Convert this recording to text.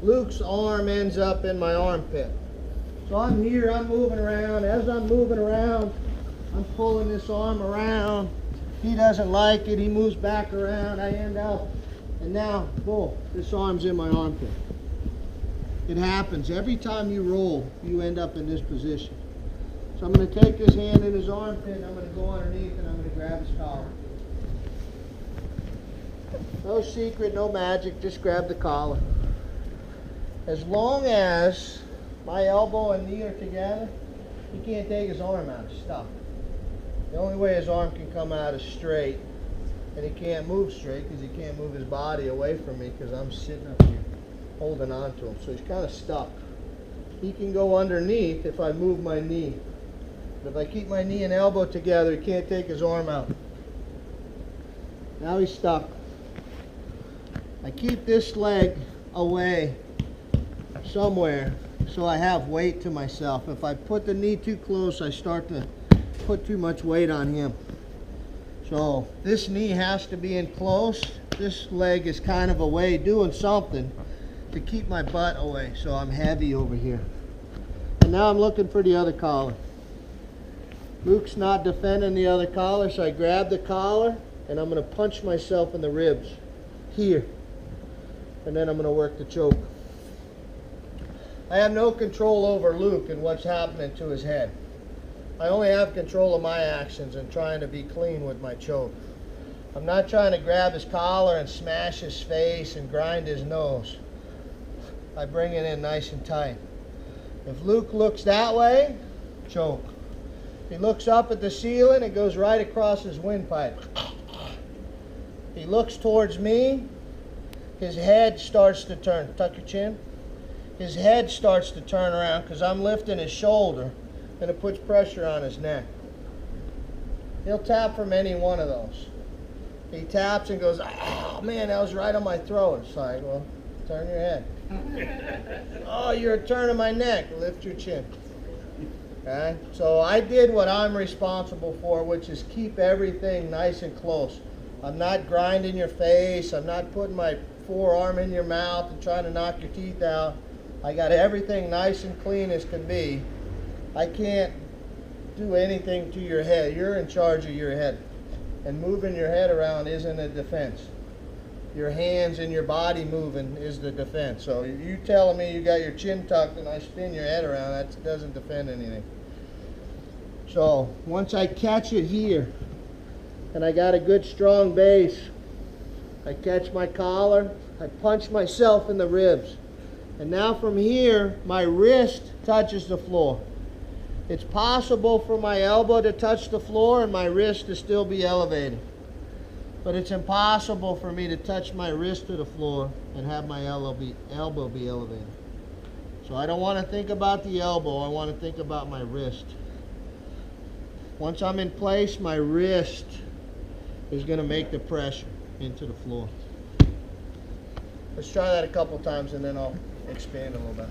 Luke's arm ends up in my armpit. So I'm here, I'm moving around. As I'm moving around, I'm pulling this arm around. He doesn't like it, he moves back around, I end up, and now, boom, this arm's in my armpit. It happens. Every time you roll, you end up in this position. So I'm going to take his hand in his armpit, and I'm going to go underneath, and I'm going to grab his collar. No secret, no magic, just grab the collar. As long as my elbow and knee are together, he can't take his arm out, it's stuck. The only way his arm can come out is straight, and he can't move straight because he can't move his body away from me because I'm sitting up here holding on to him. So he's kind of stuck. He can go underneath if I move my knee. But if I keep my knee and elbow together, he can't take his arm out. Now he's stuck. I keep this leg away somewhere so I have weight to myself. If I put the knee too close, I start to put too much weight on him. So this knee has to be in close. This leg is kind of away doing something to keep my butt away, so I'm heavy over here. And now I'm looking for the other collar. Luke's not defending the other collar, so I grab the collar and I'm going to punch myself in the ribs here, and then I'm going to work the choke. I have no control over Luke and what's happening to his head. I only have control of my actions and trying to be clean with my choke. I'm not trying to grab his collar and smash his face and grind his nose. I bring it in nice and tight. If Luke looks that way, choke. If he looks up at the ceiling, it goes right across his windpipe. If he looks towards me, his head starts to turn. Tuck your chin. His head starts to turn around because I'm lifting his shoulder, and it puts pressure on his neck. He'll tap from any one of those. He taps and goes, oh man, that was right on my throat. It's like, well, turn your head. Oh, you're turning my neck. Lift your chin. Okay? So I did what I'm responsible for, which is keep everything nice and close. I'm not grinding your face. I'm not putting my forearm in your mouth and trying to knock your teeth out. I got everything nice and clean as can be. I can't do anything to your head. You're in charge of your head. And moving your head around isn't a defense. Your hands and your body moving is the defense. So you telling me you got your chin tucked and I spin your head around, that doesn't defend anything. So once I catch it here and I got a good strong base, I catch my collar, I punch myself in the ribs. And now from here, my wrist touches the floor. It's possible for my elbow to touch the floor and my wrist to still be elevated. But it's impossible for me to touch my wrist to the floor and have my elbow be elevated. So I don't want to think about the elbow, I want to think about my wrist. Once I'm in place, my wrist is going to make the pressure into the floor. Let's try that a couple times and then I'll expand a little bit.